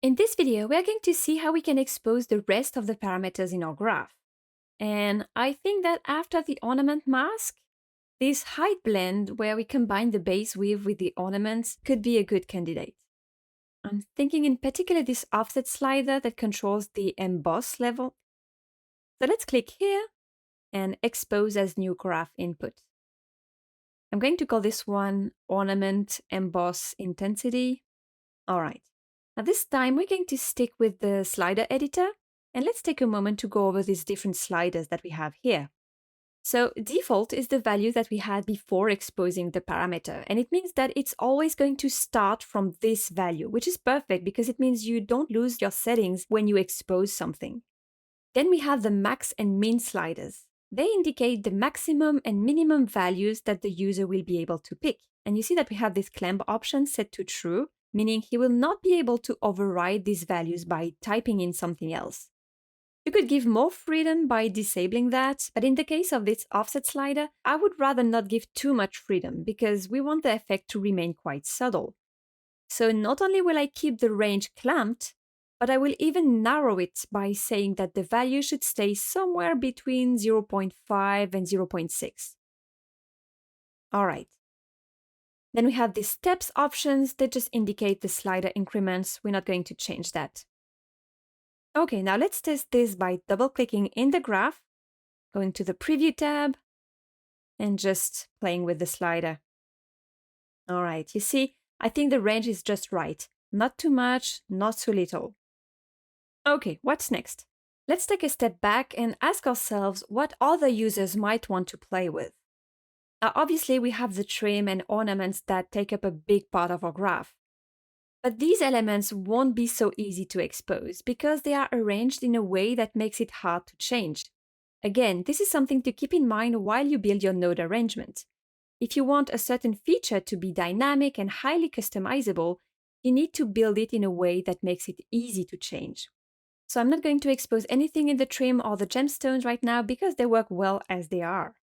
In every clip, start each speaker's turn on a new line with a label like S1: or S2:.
S1: In this video, we are going to see how we can expose the rest of the parameters in our graph. And I think that after the ornament mask, this height blend where we combine the base width with the ornaments could be a good candidate. I'm thinking in particular this offset slider that controls the emboss level. So let's click here and expose as new graph input. I'm going to call this one ornament emboss intensity. All right. Now this time we're going to stick with the slider editor, and let's take a moment to go over these different sliders that we have here. So default is the value that we had before exposing the parameter, and it means that it's always going to start from this value, which is perfect because it means you don't lose your settings when you expose something. Then we have the max and min sliders. They indicate the maximum and minimum values that the user will be able to pick. And you see that we have this clamp option set to true, meaning he will not be able to override these values by typing in something else. You could give more freedom by disabling that, but in the case of this offset slider, I would rather not give too much freedom because we want the effect to remain quite subtle. So not only will I keep the range clamped, but I will even narrow it by saying that the value should stay somewhere between 0.5 and 0.6. All right. Then we have the steps options that just indicate the slider increments. We're not going to change that. Okay, now let's test this by double-clicking in the graph, going to the Preview tab, and just playing with the slider. All right, you see, I think the range is just right. Not too much, not too little. Okay, what's next? Let's take a step back and ask ourselves what other users might want to play with. Now, obviously, we have the trim and ornaments that take up a big part of our graph. But these elements won't be so easy to expose because they are arranged in a way that makes it hard to change. Again, this is something to keep in mind while you build your node arrangement. If you want a certain feature to be dynamic and highly customizable, you need to build it in a way that makes it easy to change. So I'm not going to expose anything in the trim or the gemstones right now because they work well as they are.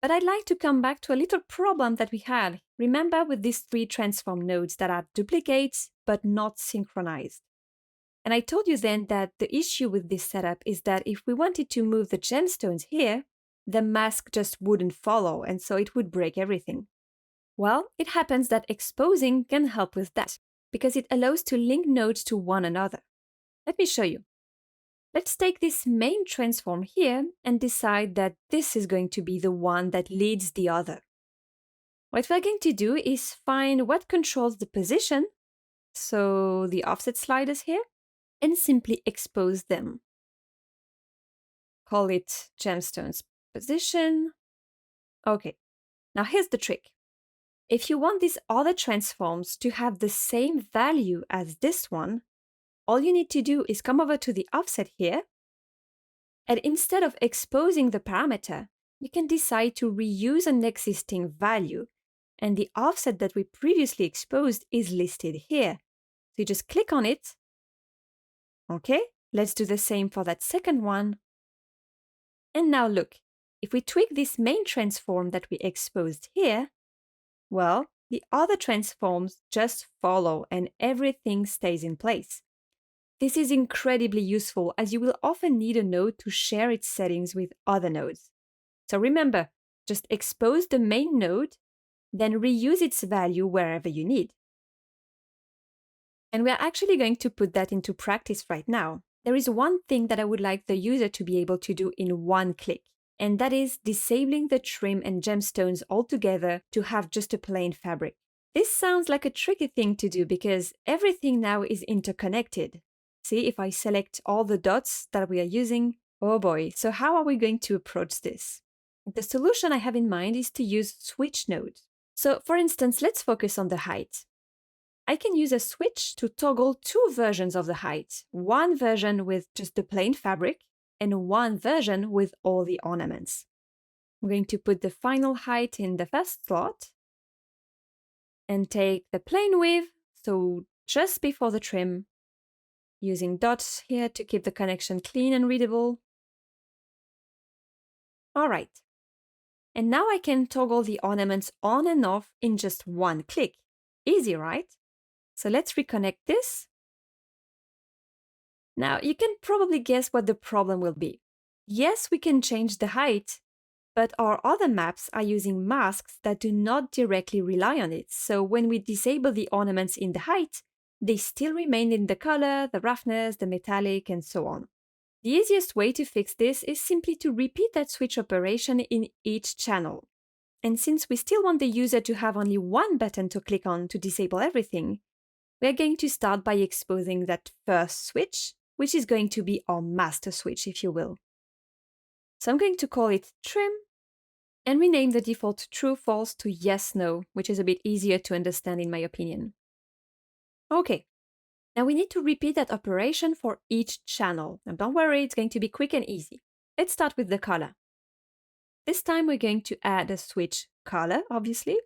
S1: But I'd like to come back to a little problem that we had. Remember with these three transform nodes that are duplicates but not synchronized. And I told you then that the issue with this setup is that if we wanted to move the gemstones here, the mask just wouldn't follow, and so it would break everything. Well, it happens that exposing can help with that because it allows to link nodes to one another. Let me show you. Let's take this main transform here and decide that this is going to be the one that leads the other. What we're going to do is find what controls the position, so the offset sliders here, and simply expose them. Call it gemstones position. Okay, now here's the trick. If you want these other transforms to have the same value as this one, all you need to do is come over to the offset here, and instead of exposing the parameter, you can decide to reuse an existing value, and the offset that we previously exposed is listed here. So you just click on it. Okay, let's do the same for that second one. And now look, if we tweak this main transform that we exposed here, well, the other transforms just follow and everything stays in place. This is incredibly useful as you will often need a node to share its settings with other nodes. So remember, just expose the main node, then reuse its value wherever you need. And we are actually going to put that into practice right now. There is one thing that I would like the user to be able to do in one click, and that is disabling the trim and gemstones altogether to have just a plain fabric. This sounds like a tricky thing to do because everything now is interconnected. See, if I select all the dots that we are using, oh boy, so how are we going to approach this? The solution I have in mind is to use switch nodes. So for instance, let's focus on the height. I can use a switch to toggle two versions of the height, one version with just the plain fabric and one version with all the ornaments. I'm going to put the final height in the first slot and take the plain width, so just before the trim, using dots here to keep the connection clean and readable. All right. And now I can toggle the ornaments on and off in just one click. Easy, right? So let's reconnect this. Now, you can probably guess what the problem will be. Yes, we can change the height, but our other maps are using masks that do not directly rely on it. So when we disable the ornaments in the height, they still remain in the color, the roughness, the metallic, and so on. The easiest way to fix this is simply to repeat that switch operation in each channel. And since we still want the user to have only one button to click on to disable everything, we're going to start by exposing that first switch, which is going to be our master switch, if you will. So I'm going to call it trim and rename the default true false to yes no, which is a bit easier to understand in my opinion. Okay, now we need to repeat that operation for each channel. And don't worry, it's going to be quick and easy. Let's start with the color. This time we're going to add a switch color, obviously.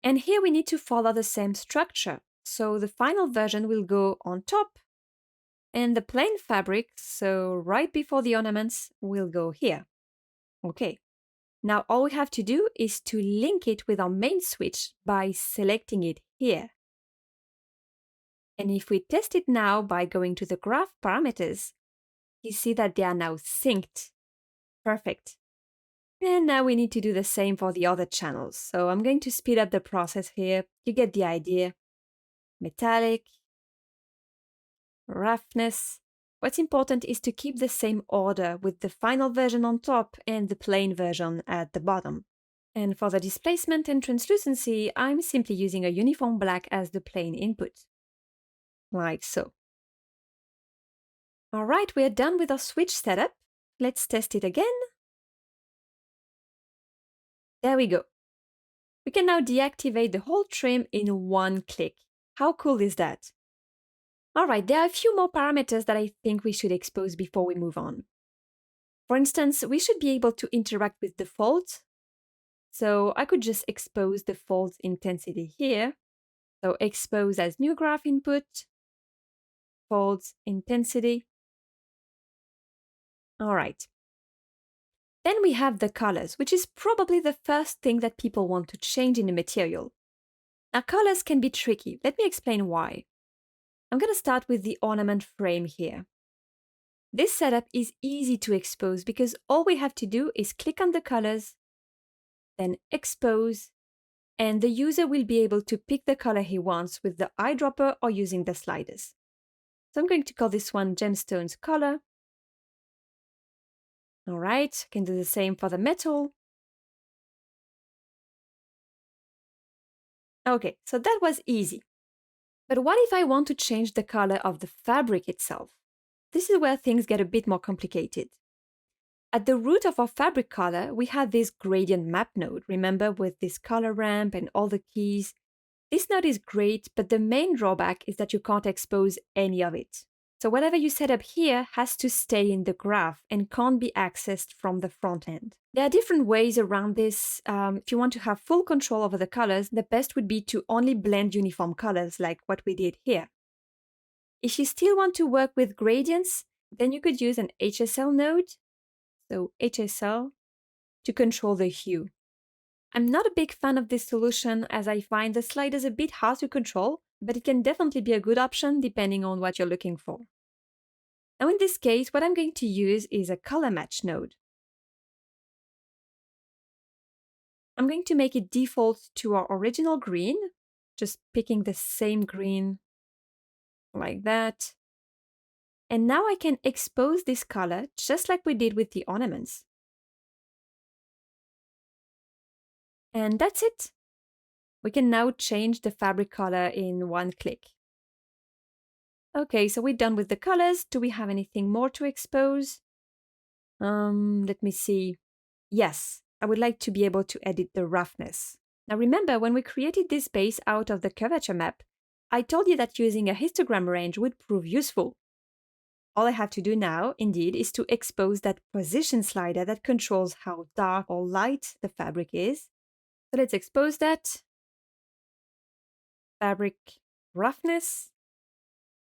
S1: And here we need to follow the same structure. So the final version will go on top, and the plain fabric, so right before the ornaments, will go here. Okay. Now all we have to do is to link it with our main switch by selecting it here. And if we test it now by going to the graph parameters, you see that they are now synced. Perfect. And now we need to do the same for the other channels. So I'm going to speed up the process here. You get the idea. Metallic, roughness. What's important is to keep the same order with the final version on top and the plain version at the bottom. And for the displacement and translucency, I'm simply using a uniform black as the plain input. Like so. All right, we're done with our switch setup. Let's test it again. There we go. We can now deactivate the whole trim in one click. How cool is that? All right, there are a few more parameters that I think we should expose before we move on. For instance, we should be able to interact with the folds. So I could just expose the folds intensity here. So expose as new graph input, folds intensity. All right. Then we have the colors, which is probably the first thing that people want to change in a material. Now, colors can be tricky. Let me explain why. I'm going to start with the ornament frame here. This setup is easy to expose because all we have to do is click on the colors, then expose, and the user will be able to pick the color he wants with the eyedropper or using the sliders. So I'm going to call this one gemstones color. All right, I can do the same for the metal. Okay, so that was easy. But what if I want to change the color of the fabric itself? This is where things get a bit more complicated. At the root of our fabric color, we have this gradient map node, remember, with this color ramp and all the keys. This node is great, but the main drawback is that you can't expose any of it. So whatever you set up here has to stay in the graph and can't be accessed from the front end. There are different ways around this. If you want to have full control over the colors, the best would be to only blend uniform colors like what we did here. If you still want to work with gradients, then you could use an HSL node, so HSL, to control the hue. I'm not a big fan of this solution as I find the sliders a bit hard to control, but it can definitely be a good option depending on what you're looking for. Now in this case, what I'm going to use is a color match node. I'm going to make it default to our original green, just picking the same green like that. And now I can expose this color just like we did with the ornaments. And that's it. We can now change the fabric color in one click. Okay, so we're done with the colors. Do we have anything more to expose? Let me see. Yes, I would like to be able to edit the roughness. Now remember, when we created this base out of the curvature map, I told you that using a histogram range would prove useful. All I have to do now, indeed, is to expose that position slider that controls how dark or light the fabric is. So let's expose that. Fabric roughness.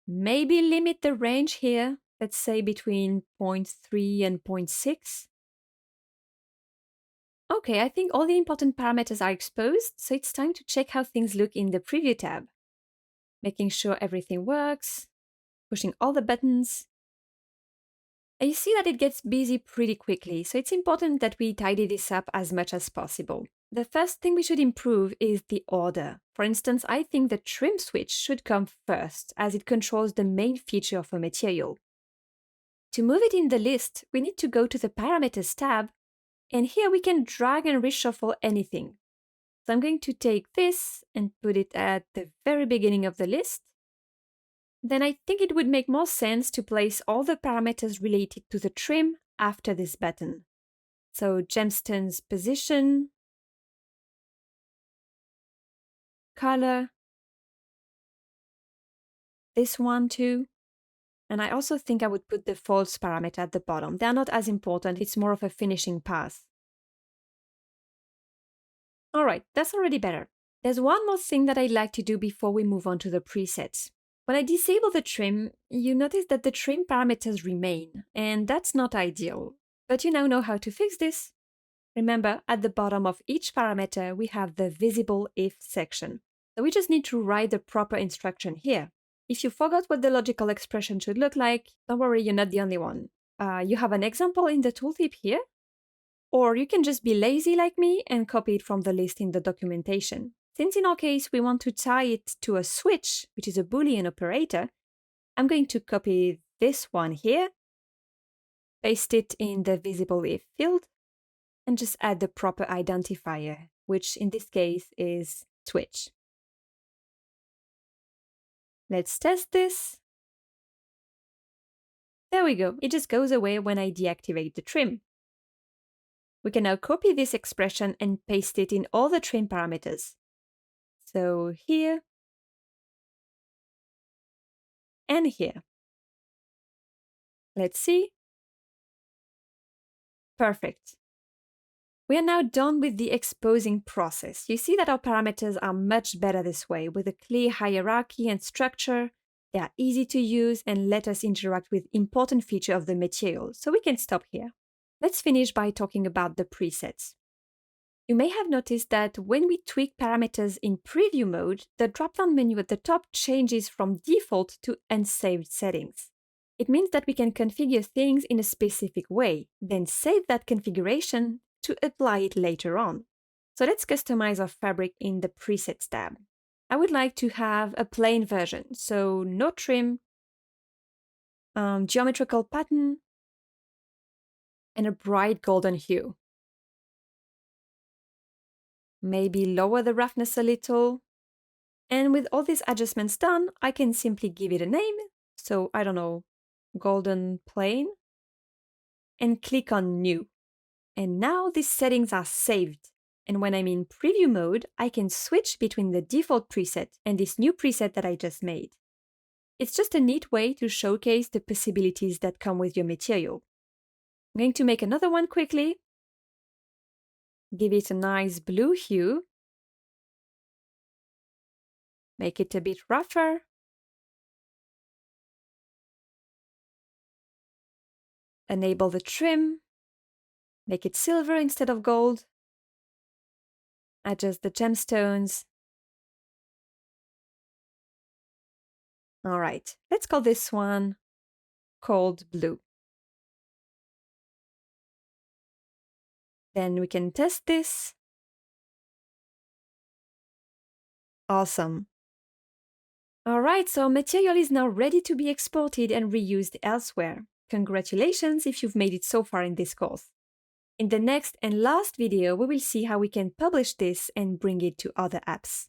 S1: Maybe limit the range here, let's say between 0.3 and 0.6. Okay, I think all the important parameters are exposed, so it's time to check how things look in the Preview tab. Making sure everything works. pushing all the buttons. And you see that it gets busy pretty quickly, so it's important that we tidy this up as much as possible. The first thing we should improve is the order. For instance, I think the trim switch should come first, as it controls the main feature of a material. To move it in the list, we need to go to the Parameters tab, and here we can drag and reshuffle anything. So I'm going to take this and put it at the very beginning of the list. Then I think it would make more sense to place all the parameters related to the trim after this button. So gemstones position, color, this one too. And I also think I would put the false parameter at the bottom. They're not as important, it's more of a finishing pass. All right, that's already better. There's one more thing that I'd like to do before we move on to the presets. When I disable the trim, you notice that the trim parameters remain, and that's not ideal. But you now know how to fix this. Remember, at the bottom of each parameter, we have the visible if section. So we just need to write the proper instruction here. If you forgot what the logical expression should look like, don't worry, you're not the only one. You have an example in the tooltip here, or you can just be lazy like me and copy it from the list in the documentation. Since in our case we want to tie it to a switch, which is a Boolean operator, I'm going to copy this one here, paste it in the visible if field, and just add the proper identifier, which in this case is switch. Let's test this. There we go, it just goes away when I deactivate the trim. We can now copy this expression and paste it in all the trim parameters. So here and here. Let's see. Perfect. We are now done with the exposing process. You see that our parameters are much better this way, with a clear hierarchy and structure. They are easy to use and let us interact with important features of the material, so we can stop here. Let's finish by talking about the presets. You may have noticed that when we tweak parameters in preview mode, the drop-down menu at the top changes from default to unsaved settings. It means that we can configure things in a specific way, then save that configuration to apply it later on. So let's customize our fabric in the Presets tab. I would like to have a plain version, so no trim, geometrical pattern, and a bright golden hue. Maybe lower the roughness a little. And with all these adjustments done, I can simply give it a name. So I don't know, golden plain, and click on New. And now these settings are saved. And when I'm in preview mode, I can switch between the default preset and this new preset that I just made. It's just a neat way to showcase the possibilities that come with your material. I'm going to make another one quickly. Give it a nice blue hue. Make it a bit rougher. Enable the trim. Make it silver instead of gold. Adjust the gemstones. All right, let's call this one Cold Blue. Then we can test this. Awesome. All right, so material is now ready to be exported and reused elsewhere. Congratulations if you've made it so far in this course. In the next and last video, we will see how we can publish this and bring it to other apps.